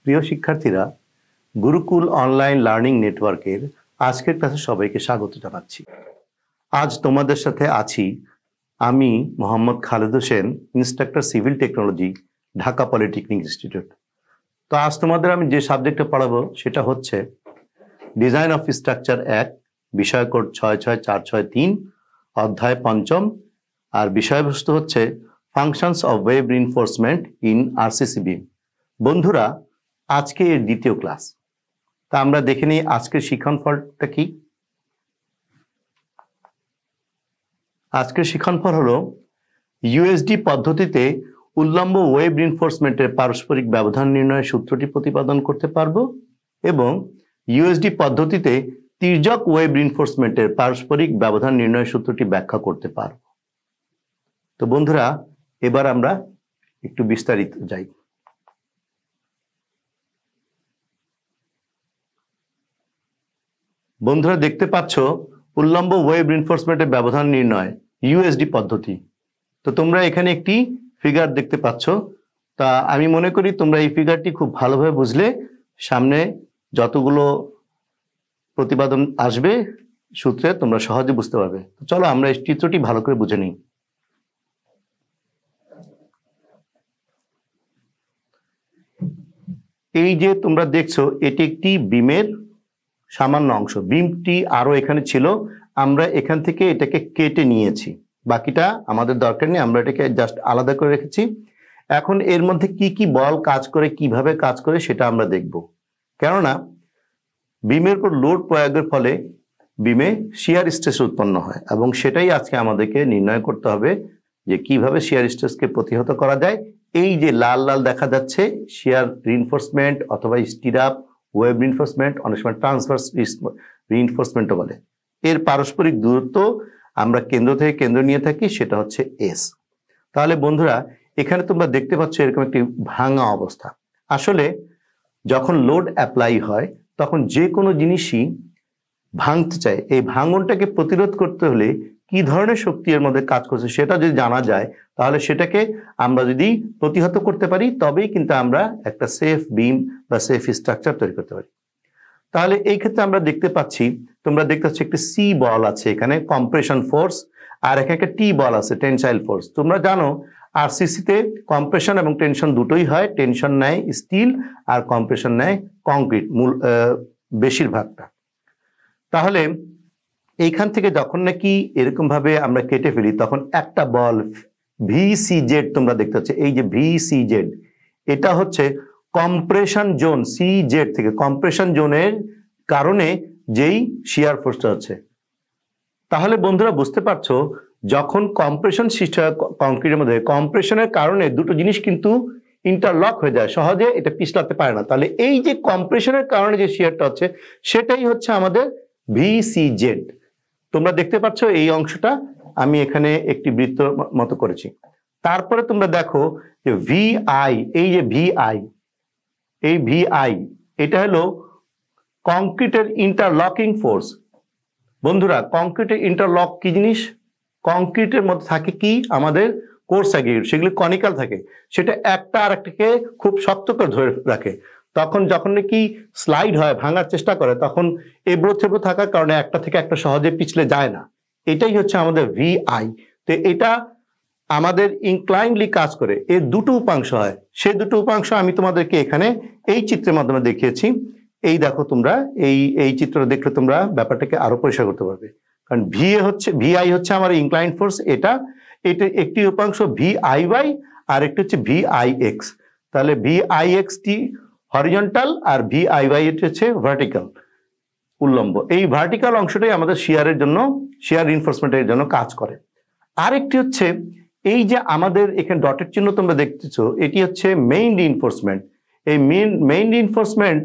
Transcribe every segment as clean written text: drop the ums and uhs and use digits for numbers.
প্রিয় শিক্ষার্থীরা, Gurukul online learning নেটওয়ার্কের আজকের ক্লাসে সবাইকে স্বাগত জানাচ্ছি। আজ তোমাদের সাথে আছি আমি Mohammad Khaled Hossain, instructor civil technology, Dhaka polytechnic institute. তো আজ তোমাদের আমি যে সাবজেক্টটা পড়াবো সেটা হচ্ছে ডিজাইন অফ স্ট্রাকচার 1, বিষয় কোড 66463, অধ্যায় 5, আর বিষয়বস্তু হচ্ছে functions of web reinforcement in RCC beam. বন্ধুরা, আজকে এর দ্বিতীয় ক্লাস। তা আমরা দেখে নিই আজকের শিক্ষণফলটা কি। আজকের শিক্ষণফল হলো ইউএসডি পদ্ধতিতে উল্লম্ব ওয়েভ রিইনফোর্সমেন্টের পারস্পরিক ব্যবধান নির্ণয়ের সূত্রটি প্রতিপাদন করতে পারবো এবং ইউএসডি পদ্ধতিতে তির্যক ওয়েভ রিইনফোর্সমেন্টের পারস্পরিক ব্যবধান নির্ণয়ের সূত্রটি ব্যাখ্যা করতে পারবো। তো বন্ধুরা, এবার আমরা একটু বিস্তারিত যাই। বন্ধুরা, দেখতে পাচ্ছ উল্লম্ব ওয়েভ রিইনফোর্সমেন্টের ব্যবধান নির্ণয় ইউএসডি পদ্ধতি। তো তোমরা এখানে একটি ফিগার দেখতে পাচ্ছ। তা আমি মনে করি তোমরা এই ফিগারটি খুব ভালোভাবে বুঝলে সামনে যতগুলো প্রতিপাদন আসবে সূত্রে তোমরা সহজে বুঝতে পারবে। চলো আমরা এই চিত্রটি ভালো করে বুঝে নিই। এই যে তোমরা দেখছো, এটি একটি বিমের সামান্য অংশ। বিমটি আরো এখানে ছিল, আমরা এখান থেকে এটাকে কেটে নিয়েছি, বাকিটা আমাদের দরকার নেই, আমরা এটাকে জাস্ট আলাদা করে রেখেছি। এখন এর মধ্যে কি কি বল কাজ করে, কিভাবে কাজ করে সেটা আমরা দেখব। কেননা বিমের উপর লোড প্রয়োগের ফলে বিমে শিয়ার স্ট্রেস উৎপন্ন হয় এবং সেটাই আজকে আমাদেরকে নির্ণয় করতে হবে যে কিভাবে শিয়ার স্ট্রেসকে প্রতিহত করা যায়। এই যে লাল লাল দেখা যাচ্ছে শিয়ার রিইনফোর্সমেন্ট অথবা স্টিরাপ ওয়েভ রিইনফোর্সমেন্ট, অনেক সময় ট্রান্সভার্স রিইনফোর্সমেন্টও বলে। এর পারস্পরিক দূরত্ব আমরা কেন্দ্র থেকে কেন্দ্র নিয়ে থাকি, সেটা হচ্ছে এস। তাহলে বন্ধুরা, এখানে তোমরা দেখতে পাচ্ছ এরকম একটি ভাঙা অবস্থা। আসলে যখন লোড অ্যাপ্লাই হয় তখন যে কোনো জিনিসই ভাঙতে চায়, এই ভাঙনটাকে প্রতিরোধ করতে হলে কি ধরনের শক্তি এর মধ্যে কাজ করছে সেটা যদি জানা যায়, তাহলে সেটাকে আমরা যদি প্রতিহত করতে পারি তবেই কিন্তু আমরা একটা সেফ বিম বা সেফ স্ট্রাকচার তৈরি করতে পারি। তাহলে এই ক্ষেত্রে আমরা দেখতে পাচ্ছি, তোমরা দেখতে পাচ্ছ একটি সি বল আছে এখানে, কম্প্রেশন ফোর্স, আর এখানে একটা টি বল আছে, টেনসাইল ফোর্স। তোমরা জানো আরসিসিতে কম্প্রেশন এবং টেনশন দুটোই হয়। টেনশন নেয় স্টিল আর কম্প্রেশন নেয় কংক্রিট, মূল বেশিরভাগটা। তাহলে এইখান থেকে যখন নাকি এরকম ভাবে আমরা কেটে ফেলি তখন একটা বল ভিসিজেড তোমরা দেখতে পাচ্ছ, এই যে ভিসিজেড, এটা হচ্ছে কম্প্রেশন জোন, সিজেড থেকে কম্প্রেশন জোনের কারণে যেই শিয়ার ফোর্সটা হচ্ছে। তাহলে বন্ধুরা বুঝতে পারছো, যখন কম্প্রেশন সৃষ্টি হয় কংক্রিটের মধ্যে, কম্প্রেশনের কারণে দুটো জিনিস কিন্তু ইন্টারলক হয়ে যায়, সহজে এটা পিছলাতে পারে না। তাহলে এই যে কম্প্রেশনের কারণে যে শিয়ারটা হচ্ছে সেটাই হচ্ছে আমাদের ভিসিজেড। তোমরা দেখতে পাচ্ছ এই অংশটা আমি এখানে একটি বৃত্ত মতো করেছি। তারপরে তোমরা দেখো যে ভিআই, এই যে ভিআই, এই ভিআই এটা হলো কংক্রিটের ইন্টারলকিং ফোর্স। বন্ধুরা, কংক্রিটের ইন্টারলক কি জিনিস? কংক্রিটের মধ্যে থাকে কি আমাদের কোর্স অ্যাগ্রিগেট, সেগুলি কনিক্যাল থাকে, সেটা একটা আর একটাকে খুব শক্ত করে ধরে রাখে। তখন যখন নাকি স্লাইড হয়, ভাঙার চেষ্টা করে, তখন এবড়ো থেবড়ো থাকার কারণে একটা থেকে একটা সহজে পিছলে যায় না। এটাই হচ্ছে আমাদের ভিআই। তো এটা আমাদের ইনক্লাইনলি কাজ করে। এর দুটো উপাংশ হয়, সেই দুটো উপাংশ আমি তোমাদেরকে এখানে এই চিত্রের মাধ্যমে দেখিয়েছি। এই দেখো, তোমরা এই চিত্রটা দেখলে তোমরা ব্যাপারটাকে আরো পরিষ্কার করতে পারবে। কারণ ভিআই হচ্ছে আমার ইনক্লাইন ফোর্স, এটা একটি উপাংশ ভিআইওয়াই আর একটি হচ্ছে ভিআইএক্স। তাহলে ভিআইএক্স টি হরিজন্টাল আর ভিআইওয়াই এটি হচ্ছে ভার্টিক্যাল, উল্লম্ব। এই ভার্টিক্যাল অংশটাই আমাদের শিয়ারের জন্য, শিয়ার রিইনফোর্সমেন্টের জন্য কাজ করে। আরেকটি হচ্ছে এই যে আমাদের এখানে ডটের চিহ্ন তোমরা দেখতেছো, এটি হচ্ছে মেইন রিইনফোর্সমেন্ট। এই মেইন রিইনফোর্সমেন্ট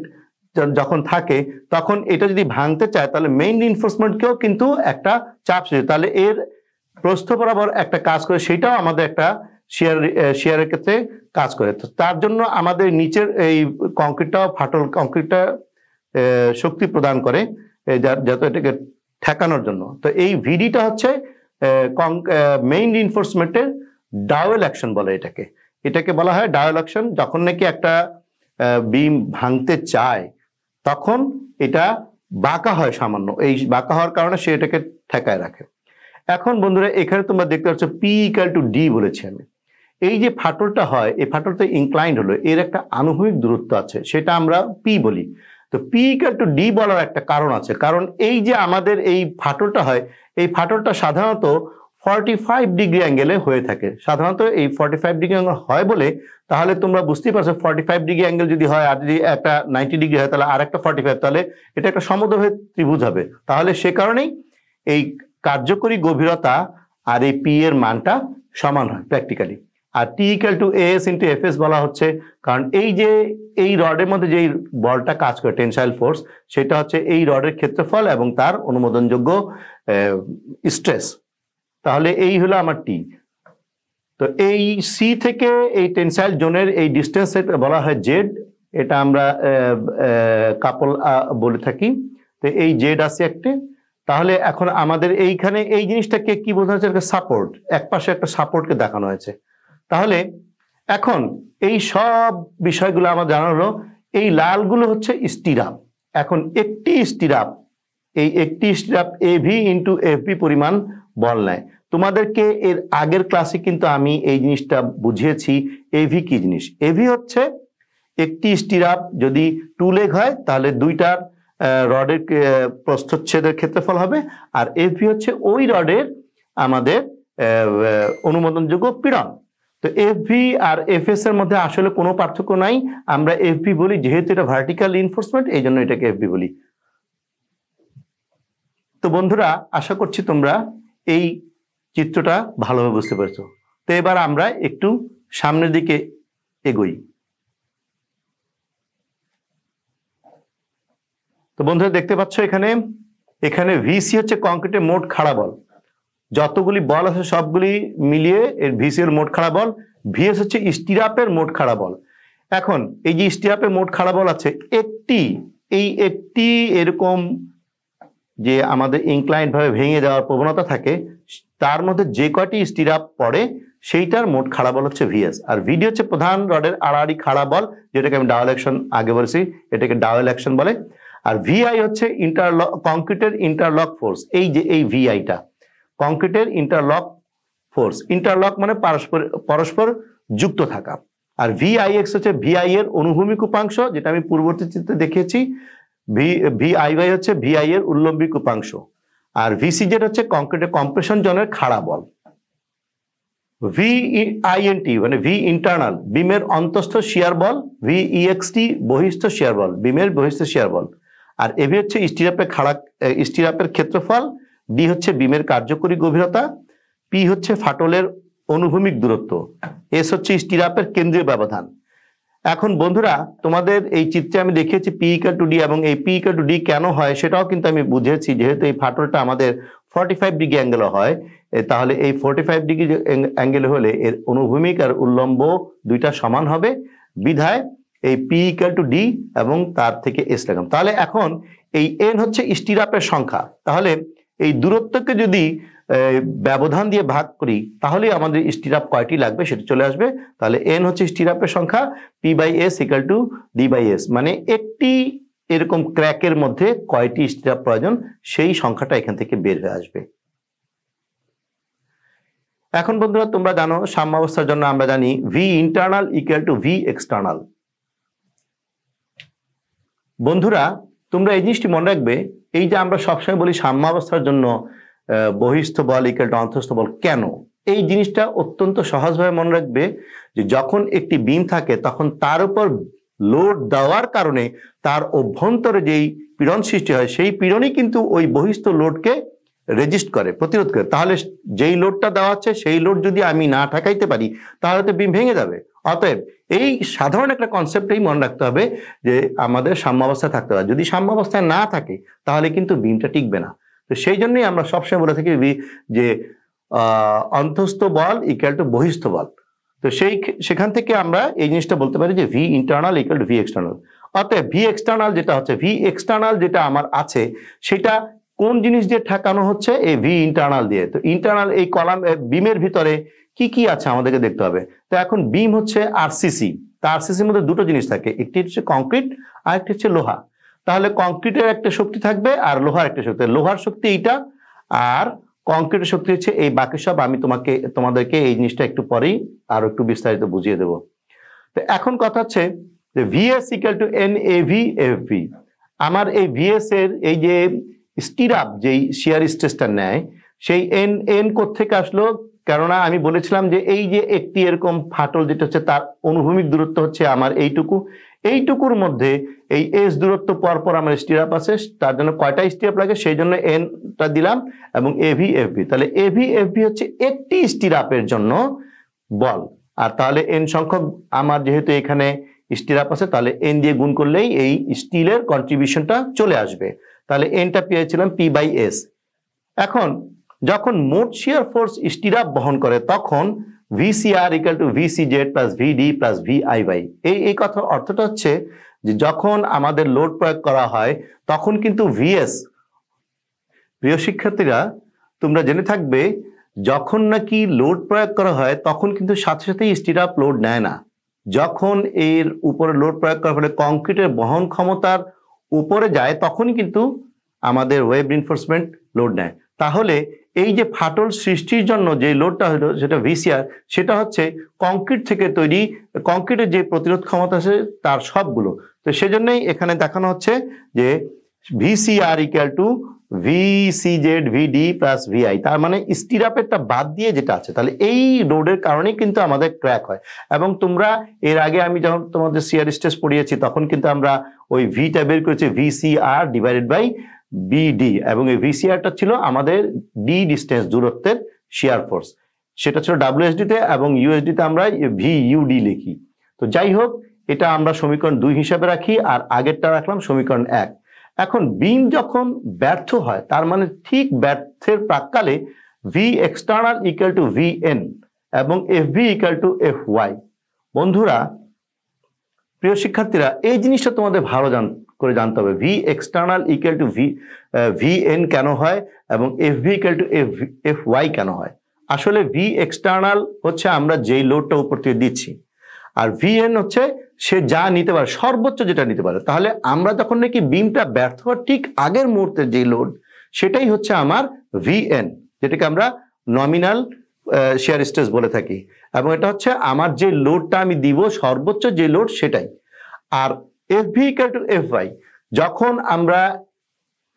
যখন থাকে তখন এটা যদি ভাঙতে চায় তাহলে মেইন রিইনফোর্সমেন্টকেও কিন্তু একটা চাপ সৃষ্টি, তাহলে এর প্রস্থ বরাবর একটা কাজ করে, সেটাও আমাদের একটা শিয়ারের ক্ষেত্রে কাজ করে। তো তার জন্য আমাদের নিচের এই কংক্রিটটাও, ফাটল কংক্রিটটা শক্তি প্রদান করে যাতে এটাকে ঠেকানোর জন্য। তো এই ভিডিটা হচ্ছে মেইন রিইনফোর্সমেন্টের ডাওয়েল অ্যাকশন বলে এটাকে বলা হয় ডাওয়েল অ্যাকশন। যখন নাকি একটা বিম ভাঙতে চায় তখন এটা বাঁকা হয় সামান্য, এই বাঁকা হওয়ার কারণে সে এটাকে ঠেকায় রাখে। এখন বন্ধুরা এখানে তোমরা দেখতে পাচ্ছ P = D বলেছি আমি। এই যে ফাটলটা হয়, এই ফাটলটা ইনক্লাইন্ড হলো, এর একটা আনুভূমিক দূরত্ব আছে, সেটা আমরা P বলি। তো P = D বলার একটা কারণ আছে, কারণ এই যে আমাদের এই ফাটলটা হয়, এই ফাটলটা সাধারণত 45 ডিগ্রি অ্যাঙ্গেলে হয়ে থাকে। সাধারণত এই 45 ডিগ্রি অ্যাঙ্গেল হয় বলে, তাহলে তোমরা বুঝতেই পারছো 45 ডিগ্রি অ্যাঙ্গেল যদি হয় আর যদি একটা 90 ডিগ্রি হয় তাহলে আর একটা 45, তাহলে এটা একটা সমদ্বিবাহু ত্রিভুজ হবে। তাহলে সে কারণেই এই কার্যকরী গভীরতা আর এই P এর মানটা সমান হয় প্র্যাকটিক্যালি। আর T = AS × FS বলা হচ্ছে কারণ এই যে এই রডের মধ্যে যে বলটা কাজ করে টেনসাইল ফোর্স, সেটা হচ্ছে এই রডের ক্ষেত্রফল এবং তার অনুমোদনযোগ্য স্ট্রেস। তাহলে এই হলো আমার T। তো এই C থেকে এই টেনসাইল জোনের এই ডিস্টেন্স বলা হয় Z, এটা আমরা কাপল বলে থাকি। তো এই Z আছে একটা। তাহলে এখন আমাদের এইখানে এই জিনিসটাকে কি বোঝানো হচ্ছে? সাপোর্ট, একপাশে একটা সাপোর্টকে দেখানো হয়েছে। তাহলে এখন এই সব বিষয়গুলো আমার জানা হলো। এই লালগুলো হচ্ছে স্টিরাপ। এখন একটি স্টিরাপ, এই একটি স্টিরাপ AV × FB পরিমাণ বল নেয়। তোমাদেরকে এর আগের ক্লাসে কিন্তু আমি এই জিনিসটা বুঝিয়েছি AV কি জিনিস। AV হচ্ছে একটি স্টিরাপ যদি 2 লেগ হয় তাহলে দুইটার রডের প্রস্থচ্ছেদের ক্ষেত্রফল হবে, আর FB হচ্ছে ওই রডের আমাদের অনুমোদনযোগ্য পীড়ন। তো FV আর FS এর মধ্যে আসলে কোনো পার্থক্য নাই, আমরা FB বলি যেহেতু এটা ভার্টিক্যাল রিইনফোর্সমেন্ট, এই জন্য এটাকে FB বলি। তো বন্ধুরা আশা করছি তোমরা এই চিত্রটা ভালোভাবে বুঝতে পারছো। তো এবার আমরা একটু সামনের দিকে এগোই। তো বন্ধুরা দেখতে পাচ্ছ এখানে VC হচ্ছে কংক্রিটের মোট খাড়া বল। যতগুলি বল আছে সবগুলি মিলিয়ে এর VC এর মোট খাড়া বল, VS হচ্ছে স্টিরাপের মোট খাড়া বল। এখন এই যে স্টিরাপের মোট খাড়া বল আছে একটি এরকম যে আমাদের ইনক্লাইন্ড ভাবে ভেঙে যাওয়ার প্রবণতা থাকে, তার মধ্যে যে কয়টি স্টিরাপ পড়ে সেইটার মোট খাড়া বল হচ্ছে VS। আর VD হচ্ছে প্রধান রডের আড়াআড়ি খাড়া বল, যেটাকে আমি ডাওয়েল অ্যাকশন আগে বলেছি, এটাকে ডাওয়েল অ্যাকশন বলে। আর VI হচ্ছে কংক্রিটের ইন্টারলক ফোর্স। এই যে এই VIটা কংক্রিটের ইন্টারলক ফোর্স, ইন্টারলক মানে পরস্পর যুক্ত থাকা। আর VIX হচ্ছে VI এর অনুভূমিক উপাংশ, যেটা আমি পূর্ববর্তী চিত্রে দেখিয়েছি। VIY হচ্ছে VI এর উল্লম্বিক উপাংশ। আর VCZ হচ্ছে কংক্রিটের কম্প্রেশন জোনের খাড়া বল। VINT মানে V ইন্টারনাল বিমের অন্তঃস্থ শিয়ার বল, VEXT বহিস্থ শিয়ার বল, বিমের বহিস্থ শিয়ার বল। আর AV হচ্ছে স্টিরাপের ক্ষেত্রফল, D হচ্ছে বিমের কার্যকরী গভীরতা, P হচ্ছে ফাটলের অনুভূমিক দূরত্ব, S হচ্ছে স্টিরাপের কেন্দ্রীয় ব্যবধান। এখন বন্ধুরা তোমাদের এই চিত্রে আমি দেখিয়েছি P = D, এবং এই P = D কেন হয় সেটাও কিন্তু আমি বুঝিয়েছি। যেহেতু এই ফাটলটা আমাদের 45 ডিগ্রি অ্যাঙ্গেলে হয়, তাহলে এই 45 ডিগ্রি অ্যাঙ্গেলে হলে এর অনুভূমিক আর উল্লম্ব দুইটা সমান হবে, বিধায় এই P = D এবং তার থেকে S লাগাম। তাহলে এখন এই N হচ্ছে স্টিরাপের সংখ্যা। তাহলে এই দূরত্বকে যদি ব্যবধান দিয়ে ভাগ করি তাহলে আমাদের স্টিরাপ কয়টি লাগবে সেটা চলে আসবে। তাহলে N হচ্ছে স্টিরাপের সংখ্যা, P/S = D/S, মানে একটি এরকম ক্র্যাকের মধ্যে কয়টি স্টিরাপ প্রয়োজন সেই সংখ্যাটা এখান থেকে বের হয়ে আসবে। এখন বন্ধুরা তোমরা জানো সাম্যাবস্থার জন্য আমরা জানি V internal = V external। বন্ধুরা তোমরা এই জিনিসটি মনে রাখবে, এই যে আমরা সবসময় বলি সাম্যাবস্থার জন্য বহিস্থ বল = অন্তঃস্থ বল, কেন? এই জিনিসটা অত্যন্ত সহজভাবে মনে রাখবে যে যখন একটি বিম থাকে তখন তার উপর লোড দেওয়ার কারণে তার অভ্যন্তরে যেই পীড়ন সৃষ্টি হয় সেই পীড়নই কিন্তু ওই বহিস্থ লোডকে রেজিস্ট করে, প্রতিরোধ করে। তাহলে যেই লোডটা দেওয়া হচ্ছে সেই লোড যদি আমি না ঠেকাইতে পারি তাহলে তো বিম ভেঙে যাবে। অতএব এই সাধারণ একটা কনসেপ্টই মনে রাখতে হবে যে আমাদের সাম্যাবস্থায় থাকতে হবে। যদি সাম্যাবস্থায় না থাকে তাহলে কিন্তু বিমটা টিকবে না। তো সেই জন্যই আমরা সবসময় বলে থাকি যে অন্তঃস্থ বল = বহিস্থ বল। তো সেখান থেকে আমরা এই জিনিসটা বলতে পারি যে V internal = V external। অতএব V external যেটা হচ্ছে, V external যেটা আমার আছে সেটা কোন জিনিস দিয়ে ঠেকানো হচ্ছে? এই V internal দিয়ে। তো ইন্টারনাল এই কলাম বিমের ভিতরে কি কি আছে আমাদেরকে দেখতে হবে। তো এখন বিম হচ্ছে RCC, তা আরসিসির মধ্যে দুটো জিনিস থাকে, একটি হচ্ছে কংক্রিট আর একটি হচ্ছে লোহা। তাহলে কংক্রিটের একটা শক্তি থাকবে আর লোহার একটা শক্তি, লোহার শক্তি এইটা আর কংক্রিটের শক্তি হচ্ছে এই, বাকি সব আমি তোমাদেরকে এই জিনিসটা একটু পরেই আরো একটু বিস্তারিত বুঝিয়ে দেব। তো এখন কথা হচ্ছে যে VS equal to NAV FV. আমার এই ভিএস এর এই যে স্টিরাপ যেই শিয়ার স্ট্রেসটা নেয় সেই এন কোত্থেকে আসলো, কেননা আমি বলেছিলাম যে এই যে একটি এরকম ফাটল যেটা হচ্ছে তার অনুভূমিক দূরত্ব হচ্ছে আমার এইটুকুর মধ্যে এই এস দূরত্ব পর পর আমার স্টিরাপ আছে, তার জন্য কয়টা স্টিরাপ লাগে সেই জন্য এনটা দিলাম, এবং এভি এফভি। তাহলে এভি এফভি হচ্ছে একটি স্টিরাপের জন্য বল, আর তাহলে এন সংখ্যক আমার যেহেতু এখানে স্টিরাপ আছে তাহলে এন দিয়ে গুণ করলেই এই স্টিলের কন্ট্রিবিউশনটা চলে আসবে। তাহলে এনটা পেয়েছিলাম পি বাই এস। এখন যখন মোট শিয়ার ফোর্স স্টিরাপ বহন করে তখন VCR equal to VCZ plus VD plus VI by, এই কথার অর্থটা হচ্ছে যে যখন আমাদের লোড প্রয়োগ করা হয় তখন কিন্তু ভিএস, প্রিয় শিক্ষার্থীরা তোমরা জেনে থাকবে যখন নাকি লোড প্রয়োগ করা হয় তখন কিন্তু সাথে সাথেই স্টিরাপ লোড নেয় না। যখন এর উপরে লোড প্রয়োগ করার ফলে কংক্রিটের বহন ক্ষমতার উপরে যায় তখনই কিন্তু আমাদের ওয়েব রিইনফোর্সমেন্ট লোড নেয়। তাহলে এই যে ফাটল সৃষ্টির জন্য যে লোডটা হলো সেটা ভিসিআর, সেটা হচ্ছে কংক্রিট থেকে তৈরি, কংক্রিটের যে প্রতিরোধ ক্ষমতা আছে তার সবগুলো। তো সেজন্যই এখানে দেখানো হচ্ছে যে VCR equal to VCZ VD plus VI, তার মানে স্টিরাপেরটা বাদ দিয়ে যেটা আছে। তাহলে এই লোডের কারণে কিন্তু আমাদের ক্র্যাক হয়। এবং তোমরা এর আগে আমি যখন তোমাদের শিয়ার স্ট্রেস পড়িয়েছি তখন কিন্তু আমরা ওই ভিটা বের করেছি ভিসিআর ডিভাইডেড বাই বিডি, এবং এই ভিসিআরটা ছিল আমাদের ডি ডিস্টেন্স দূরত্বের শিয়ার ফোর্স, সেটা ছিল ডাব্লিউএসডি তে, এবং ইউএসডি তে আমরা ভিইউডি লিখি। তো যাই হোক, এটা আমরা সমীকরণ 2 হিসাবে রাখি আর আগেরটা রাখলাম সমীকরণ 1। এখন বিম যখন ব্যর্থ হয় তার মানে ঠিক ব্যর্থের প্রাককালে V external equal to V N এবং F V equal to F Y. বন্ধুরা, প্রিয় শিক্ষার্থীরা, এই জিনিসটা তোমাদের ভালো করে জানতে হবে, V external equal to V N কেন হয় এবং F V equal to F Y কেন হয়। আসলে ভি এক্সটার্নাল হচ্ছে আমরা যেই লোডটা উপর থেকে দিচ্ছি, আর ভিএন হচ্ছে সে যা নিতে পারে, সর্বোচ্চ যেটা নিতে পারে। তাহলে আমরা যখন নাকি বিমটা ব্যর্থ হওয়ার ঠিক আগের মুহূর্তে যে লোড, সেটাই হচ্ছে আমার ভিএন, যেটাকে আমরা নমিনাল শিয়ার স্ট্রেস বলে থাকি, এবং এটা হচ্ছে আমার যে লোডটা আমি দিব সর্বোচ্চ যে লোড সেটাই। আর F V equal to F Y, যখন আমরা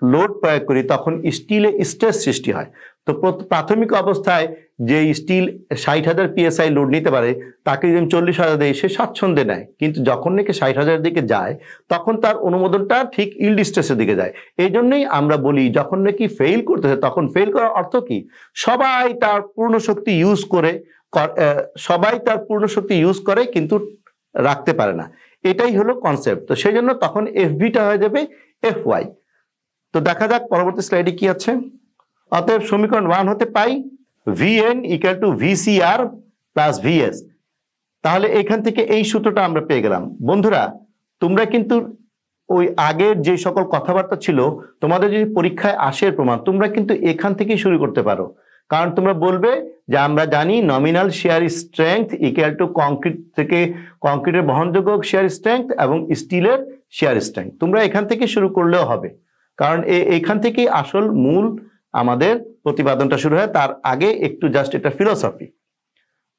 লোড প্রয়োগ করি তখন স্টিলে স্ট্রেস সৃষ্টি হয়। তো প্রাথমিক অবস্থায় যে স্টিল 60,000 PSI লোড নিতে পারে তাকে যদি 40,000 দেয় সে স্বাচ্ছন্দ্যে নেয়, কিন্তু যখন নাকি 60,000 দিকে যায় তখন তার অনুমোদনটা ঠিক ইল্ড স্ট্রেসের দিকে যায়। এই জন্যই আমরা বলি যখন নাকি ফেল করতেছে তখন ফেল করার অর্থ কি, সবাই তার পূর্ণ শক্তি ইউজ করে কিন্তু রাখতে পারে না, এটাই হলো কনসেপ্ট। তো সেই জন্য তখন এফভিটা হয়ে যাবে এফ ওয়াই। তো দেখা যাক পরবর্তী স্লাইডে কি আছে। অতএব সমীকরণ 1 হতে পাই VN equal to VCR plus VS. তাহলে এখান থেকে এই সূত্রটা আমরা পেয়ে গেলাম। বন্ধুরা, তোমরা কিন্তু ওই আগের যে সকল কথাবার্তা ছিল তোমাদের যদি পরীক্ষায় আসে প্রমাণ, তোমরা কিন্তু এখান থেকেই শুরু করতে পারো। কারণ তোমরা বলবে যে আমরা জানি nominal share strength equal to কংক্রিটের বহনযোগ্য শেয়ার স্ট্রেংথ এবং স্টিলের শেয়ার স্ট্রেংথ। তোমরা এখান থেকে শুরু করলেও হবে, কারণ এখান থেকেই আসল মূল আমাদের প্রতিপাদনটা শুরু হয়। তার আগে একটু জাস্ট এটা ফিলোসফি।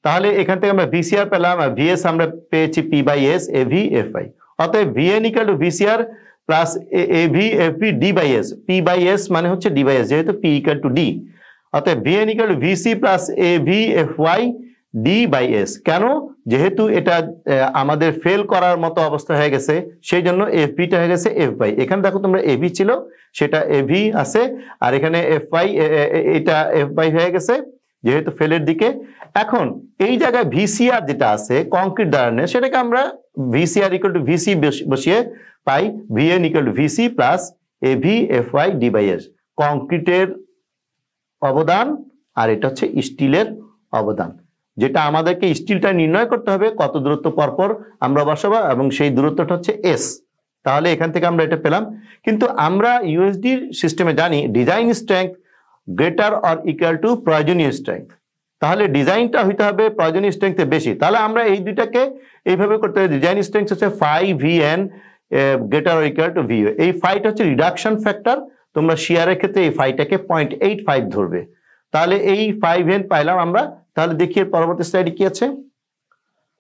তাহলে এখান থেকে আমরা ভিসিআর পেলাম, আর ভিএস আমরা পেয়েছি P by S AV F I. অতএব VN equal to VCR plus AV FV D by S. P by S মানে হচ্ছে ডি বাই এস, যেহেতু পি ইকুয়াল টু ডি। অতএব VN equal to VC plus AV F Y D by S. কেন? যেহেতু এটা আমাদের fail করার মতো অবস্থা হয়ে গেছে, সেই জন্য এফ বিটা হয়ে গেছে এফ বাই। এখানে দেখো তোমরা এভি ছিল, সেটা এভি আছে, আর এখানে এফ বাই, এটা এফ বাই হয়ে গেছে যেহেতু ফেলের দিকে। এখন এই জায়গায় ভিসিআর যেটা আছে কংক্রিট দ্বারা, সেটাকে আমরা ভিসিআর ইকুয়াল টু ভিসি বসিয়ে পাই VN equal to VC plus AV F Y D by S. কংক্রিটের অবদান আর এটা হচ্ছে স্টিলের অবদান, যেটা আমাদেরকে স্টিলটা নির্ণয় করতে হবে কত দূরত্ব পরপর আমরা বসাবো, এবং সেই দূরত্বটা হচ্ছে এস। তাহলে এখান থেকে আমরা এটা পেলাম। কিন্তু আমরা ইউএসডি সিস্টেমে জানি design strength greater or equal two প্রয়োজনীয় স্ট্রেংথ। তাহলে ডিজাইনটা হইতে হবে প্রয়োজনীয় স্ট্রেংথে বেশি। তাহলে আমরা এই দুইটাকে এইভাবে করতে হবে, ডিজাইন স্ট্রেংথ হচ্ছে phi VN greater or equal to VO. এই ফাইটা হচ্ছে রিডাকশন ফ্যাক্টর, তোমরা শিয়ারের ক্ষেত্রে এই ফাইটাকে 0.85 ধরবে। তাহলে এই 5n পাইলাম আমরা। তাহলে দেখি এর পরবর্তী স্লাইডে কি আছে।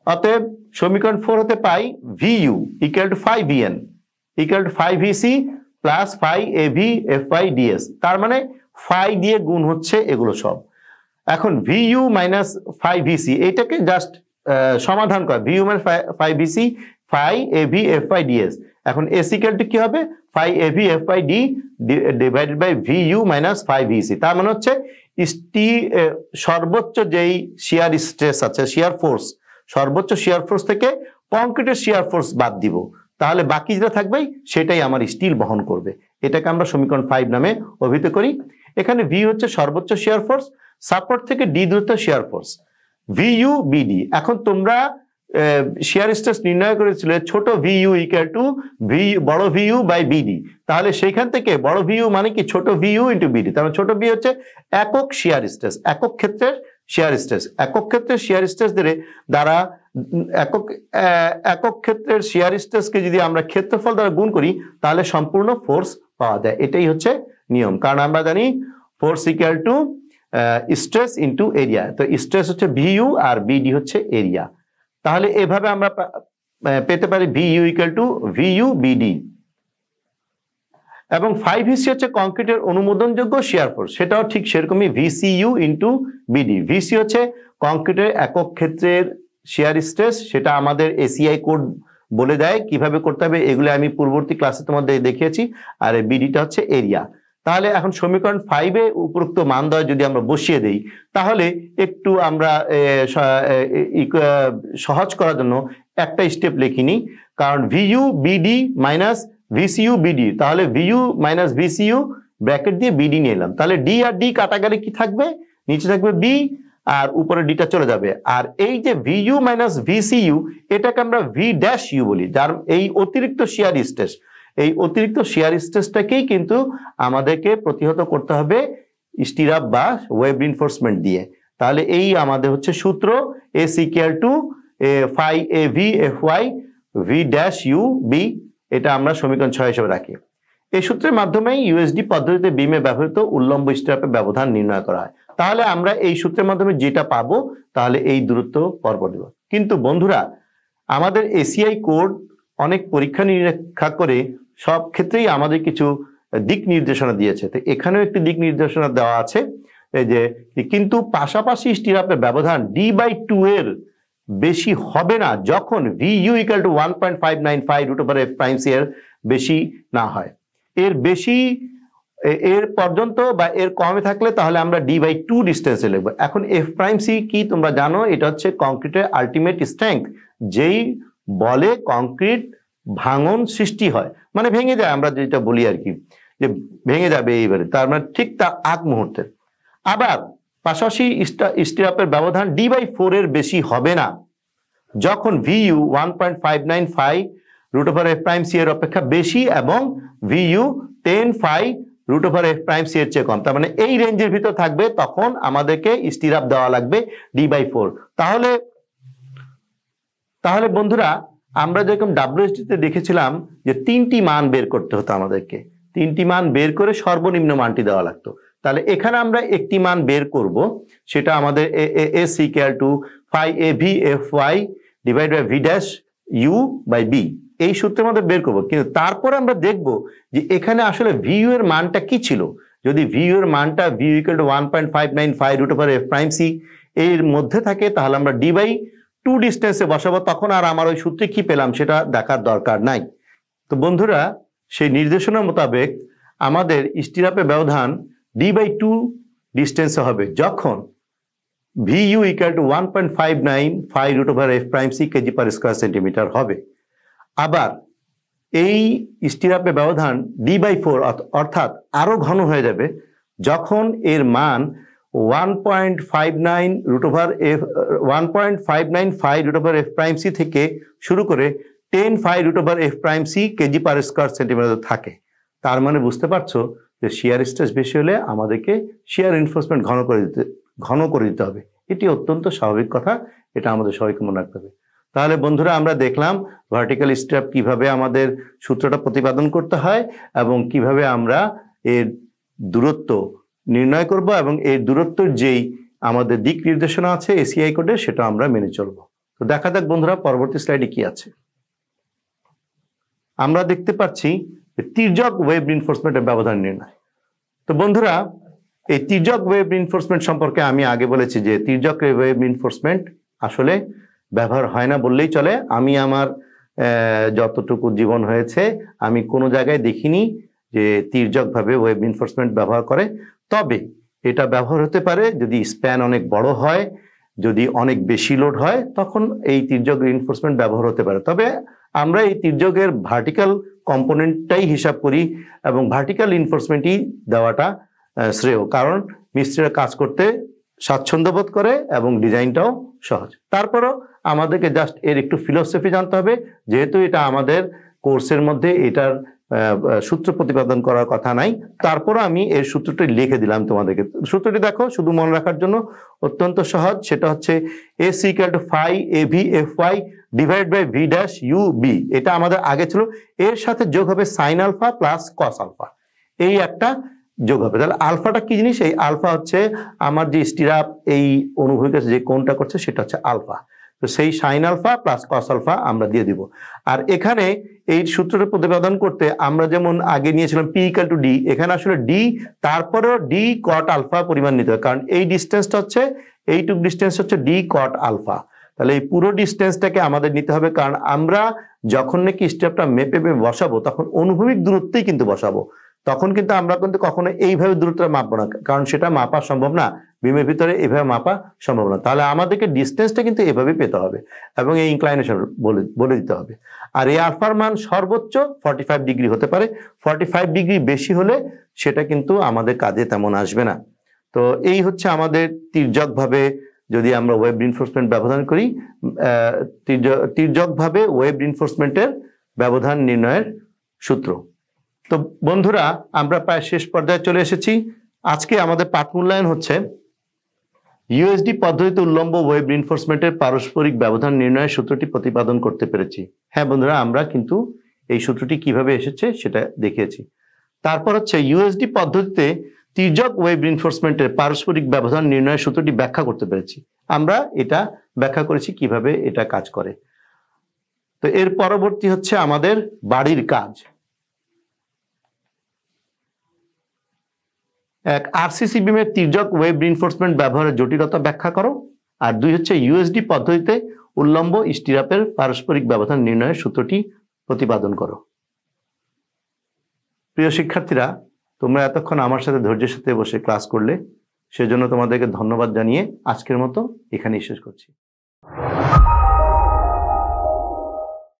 অতএব সমীকরণ 4 হতে পাই VU equal to 5vn equal to 5vc plus 5av fy/ds। তার মানে ফাই দিয়ে গুণ হচ্ছে এগুলো সব। এখন ভিইউ মাইনাস 5vc এইটাকে জাস্ট সমাধান করা, ভিইউ মাইনাস 5vc 5av fy/ds। এখন s ইকুয়াল টু কি হবে 5av fy/d divided by ভিইউ minus 5vc। তার মানে হচ্ছে সর্বোচ্চ যেই শিয়ার স্ট্রেস আছে, শিয়ার ফোর্স, সর্বোচ্চ শিয়ার ফোর্স থেকে কংক্রিটের শিয়ার ফোর্স বাদ দিব, তাহলে বাকি যেটা থাকবে সেটাই আমার স্টিল বহন করবে। এটাকে আমরা সমীকরণ 5 নামে অভিহিত করি। এখানে ভি হচ্ছে সর্বোচ্চ শিয়ার ফোর্স, সাপোর্ট থেকে ডি দূরত্ব শিয়ার ফোর্স, ভিইউ বিডি। এখন তোমরা শিয়ার স্ট্রেস নির্ণয় করেছিলে ছোট ভিইউ ইকুয়াল টু বড় ভিইউ বাই বিডি। তাহলে সেইখান থেকে বড় ভিইউ মানে কি ছোট ভিইউ ইন্টু বিডি। তার মানে ছোট ভি হচ্ছে একক শিয়ার স্ট্রেস, একক ক্ষেত্রের শিয়ার স্ট্রেস। একক ক্ষেত্রের শিয়ার স্ট্রেস দ্বারা একক ক্ষেত্রের শিয়ার স্ট্রেসকে যদি আমরা ক্ষেত্রফল দ্বারা গুণ করি তাহলে সম্পূর্ণ ফোর্স পাওয়া যায়। এটাই হচ্ছে নিয়ম, কারণ আমরা জানি force equal to stress into area. তো স্ট্রেস হচ্ছে ভিইউ আর বিডি হচ্ছে এরিয়া। তাহলে এভাবে আমরা পেতে পারি ভিইউ ইকুয়াল টু ভিইউ বিডি। এবং 5vc হচ্ছে কংক্রিটের অনুমোদনযোগ্য শিয়ার ফোর্স, সেটাও ঠিক সেরকমই ভিসিইউ ইন্টু বিডি। ভিসি হচ্ছে কংক্রিটের একক ক্ষেত্রের শিয়ার স্ট্রেস, সেটা আমাদের এসিআই কোড বলে দেয় কিভাবে করতে হবে, এগুলো আমি পূর্ববর্তী ক্লাসে তোমাদের দেখিয়েছি। আর বিডিটা হচ্ছে এরিয়া। তাহলে এখন সমীকরণ 5-এ উপরোক্ত মানদণ্ড যদি আমরা বসিয়ে দেই তাহলে একটু আমরা সহজ করার জন্য একটা স্টেপ লিখিনি, কারণ ভিইউ বিডি মাইনাস ভিসিইউ বিডি, তাহলে ভিইউ মাইনাস ভিসিইউ ব্র্যাকেট দিয়ে বিডি নিয়ে এলাম। তাহলে ডি আর ডি কাটা গেলে কি থাকবে, নিচে থাকবে বি আর উপরে ডিটা চলে যাবে। আর এই যে ভিইউ মাইনাস ভিসিইউ এটাকে আমরা ভি ড্যাশ ইউ বলি, যার এই অতিরিক্ত শিয়ার স্ট্রেস, এই অতিরিক্ত শিয়ার স্ট্রেসটাকেই কিন্তু আমাদেরকে প্রতিহত করতে হবে স্টিরাপ বা ওয়েব রিনফোর্সমেন্ট দিয়ে। তাহলে এই আমাদের হচ্ছে সূত্র S equal to 5av fy v dash U B. এটা আমরা সমীকরণ 6 হিসেবে রাখি। এই সূত্রের মাধ্যমে ইউএসডি পদ্ধতিতে বিমে ব্যবহৃত উল্লম্ব স্টিরাপের ব্যবধান নির্ণয় করা হয়। তাহলে আমরা এই সূত্রের মাধ্যমে যেটা পাবো তাহলে এই দূরত্ব পরপর দেব। কিন্তু বন্ধুরা আমাদের এসিআই কোড অনেক পরীক্ষা নিরীক্ষা করে সব ক্ষেত্রেই আমাদের কিছু দিক নির্দেশনা দিয়েছে। তো এখানেও একটি দিক নির্দেশনা দেওয়া আছে যে কিন্তু পাশাপাশি স্টিরাপের ব্যবধান d/2 এর বেশি হবে না যখন VU equal to 1.595 root over F prime C এর বেশি না হয়। এর বেশি এর পর্যন্ত বা এর কমে থাকলে তাহলে আমরা d/2 ডিস্টেন্সে লিখবো। এখন এফ প্রাইম সি কি তোমরা জানো, এটা হচ্ছে কংক্রিটের আলটিমেট স্ট্রেংথ, যেই বলে কংক্রিট ভাঙন সৃষ্টি হয়, মানে ভেঙে যায়, আমরা যেটা বলি আর কি যে ভেঙে যাবে এইবারে, তার মানে ঠিক তার আগ মুহূর্তে। আবার পাশাপাশি স্টিরাপের ব্যবধান d/4 এর বেশি হবে না যখন VU 1.595 root over F prime C এর অপেক্ষা বেশি এবং VU 10 root over F prime C এর চেয়ে কম। তার মানে এই রেঞ্জের ভিতর থাকবে তখন আমাদেরকে স্টিরাপ দেওয়া লাগবে d/4। তাহলে বন্ধুরা আমরা যেরকম WSD তে দেখেছিলাম যে 3টি মান বের করতে হতো আমাদেরকে, 3টি মান বের করে সর্বনিম্ন মানটি দেওয়া লাগতো। তাহলে এখানে আমরা একটি মান বের করব, সেটা আমাদের S equal to 5av fy divide by V dash U by B, এই সূত্রের মধ্যে বের করব। কিন্তু তারপরে আমরা দেখব যে এখানে আসলে ভিইউ এর মানটা কি ছিল। যদি ভিইউ এর মানটা VU equal to 1.595 root over F prime C এর মধ্যে থাকে তাহলে আমরা d/2 ডিস্টেন্সে বসাবো, তখন আর আমার ওই সূত্রে কি পেলাম সেটা দেখার দরকার নাই। তো বন্ধুরা সেই নির্দেশনা মোতাবেক আমাদের স্টিরাপের ব্যবধান d/2 ডিস্টেন্সে হবে যখন VU equal to 1.595 root over F prime C KG per square centimetre হবে। আবার এই স্টিরাপের ব্যবধান d/4 অর্থাৎ আরো ঘন হয়ে যাবে যখন এর মান 1.595 root over F prime C থেকে শুরু করে 10 root over F prime C KG per square centimetre থাকে। তার মানে বুঝতে পারছো যে শিয়ার স্ট্রেস বেশি হলে আমাদেরকে শিয়ার রিনফোর্সমেন্ট ঘন করে দিতে হবে। এটি অত্যন্ত স্বাভাবিক কথা, এটা আমাদের সবাইকে মনে রাখতে হবে। তাহলে বন্ধুরা আমরা দেখলাম ভার্টিক্যাল স্ট্র্যাপ কিভাবে আমাদের সূত্রটা প্রতিপাদন করতে হয় এবং কিভাবে আমরা এর দূরত্ব নির্ণয় করব এবং এর দূরত্বের যেই আমাদের দিক নির্দেশনা আছে এসিআই কোডে সেটা আমরা মেনে চলবো। তো দেখা যাক বন্ধুরা পরবর্তী স্লাইডে কি আছে। আমরা দেখতে পাচ্ছি তির্যক ওয়েভ রিইনফোর্সমেন্টের ব্যবধান নির্ণয়। তো বন্ধুরা এই তির্যক ওয়েভ রিইনফোর্সমেন্ট সম্পর্কে আমি আগে বলেছি যে তির্যক ওয়েভ রিইনফোর্সমেন্ট আসলে ব্যবহার হয় না বললেই চলে। আমি আমার যতটুকু জীবন হয়েছে আমি কোনো জায়গায় দেখিনি যে তির্যকভাবে ওয়েভ রিইনফোর্সমেন্ট ব্যবহার করে। তবে এটা ব্যবহার হতে পারে যদি স্প্যান অনেক বড় হয়, যদি অনেক বেশি লোড হয়, তখন এই তির্যক রিইনফোর্সমেন্ট ব্যবহার হতে পারে। তবে আমরা এই তির্যকের ভার্টিক্যাল কম্পোনেন্টটাই হিসাব করি এবং ভার্টিক্যাল রিইনফোর্সমেন্টই দেওয়াটা শ্রেয়, কারণ মিস্ত্রিরা কাজ করতে স্বাচ্ছন্দ্য বোধ করে এবং ডিজাইনটাও সহজ। তারপরও আমাদেরকে জাস্ট এর একটু ফিলোসফি জানতে হবে, যেহেতু এটা আমাদের কোর্সের মধ্যে এটার সূত্র প্রতিপাদন করার কথা নাই, তারপরও আমি এর সূত্রটি লিখে দিলাম তোমাদেরকে। সূত্রটি দেখো, শুধু মনে রাখার জন্য অত্যন্ত সহজ, সেটা হচ্ছে S equal to phi A V F Y divide by V dash U B. এটা আমাদের আগে ছিল, এর সাথে যোগ হবে sine alpha plus cos alpha, এই একটা যোগ হবে। তাহলে আলফাটা কি জিনিস? এই আলফা হচ্ছে আমার যে স্টিরাপ এই অনুভূমিক যে কোণটা করছে সেটা হচ্ছে আলফা। তো সেই sine alpha plus cos alpha আমরা দিয়ে দিব। আর এখানে এই সূত্রটা প্রতিপাদন করতে আমরা যেমন আগে নিয়েছিলাম পি ইকুয়াল টু ডি, এখানে আসলে ডি তারপরেও ডি কট আলফা পরিমাণ নিতে হবে, কারণ এই ডিস্টেন্সটা হচ্ছে এইটুক ডিস্টেন্স হচ্ছে ডি কট আলফা। তাহলে এই পুরো ডিস্টেন্সটাকে আমাদের নিতে হবে, কারণ আমরা যখন নাকি স্টেপটা মেপে বসাবো তখন অনুভূমিক দূরত্বেই কিন্তু বসাবো, তখন কিন্তু আমরা কিন্তু কখনো এইভাবে দূরত্বটা মাপবো না, কারণ সেটা মাপা সম্ভব না, বিমের ভিতরে এইভাবে মাপা সম্ভব না। তাহলে আমাদেরকে ডিস্টেন্সটা কিন্তু এভাবে পেতে হবে এবং এই ইনক্লাইনেশন বলে দিতে হবে। আর এই আলফার মান সর্বোচ্চ 45 ডিগ্রি হতে পারে, 45 ডিগ্রি বেশি হলে সেটা কিন্তু আমাদের কাজে তেমন আসবে না। তো এই হচ্ছে আমাদের তির্যকভাবে যদি আমরা ওয়েভ রিইনফোর্সমেন্ট ব্যবধান করি, তির্যকভাবে ওয়েভ রিইনফোর্সমেন্টের ব্যবধান নির্ণয়ের সূত্র। তো বন্ধুরা আমরা প্রায় শেষ পর্যায়ে চলে এসেছি। আজকে আমাদের পাঠ মূল্যায়ন হচ্ছে ইউএসডি পদ্ধতিতে উল্লম্ব ওয়েভ রিইনফোর্সমেন্টের পারস্পরিক ব্যবধান নির্ণয়ের সূত্রটি প্রতিপাদন করতে পেরেছি। হ্যাঁ বন্ধুরা, আমরা কিন্তু এই সূত্রটি কিভাবে এসেছে সেটা দেখিয়েছি। তারপর হচ্ছে ইউএসডি পদ্ধতিতে তির্যক ওয়েভ রিইনফোর্সমেন্টের পারস্পরিক ব্যবধান নির্ণয়ের সূত্রটি ব্যাখ্যা করতে পেরেছি। আমরা এটা ব্যাখ্যা করেছি কিভাবে এটা কাজ করে। তো এর পরবর্তী হচ্ছে আমাদের বাড়ির কাজ। এক, আরসিসি বিমের তির্যক ওয়েভ রিইনফোর্সমেন্ট ব্যবহারের জটিলতা ব্যাখ্যা করো। আর দুই হচ্ছে ইউএসডি পদ্ধতিতে উল্লম্ব স্টিরাপের পারস্পরিক ব্যবধান নির্ণয়ের সূত্রটি প্রতিপাদন করো। প্রিয় শিক্ষার্থীরা, তোমরা এতক্ষণ আমার সাথে ধৈর্যের সাথে বসে ক্লাস করলে, সেজন্য তোমাদেরকে ধন্যবাদ জানিয়ে আজকের মতো এখানেই শেষ করছি।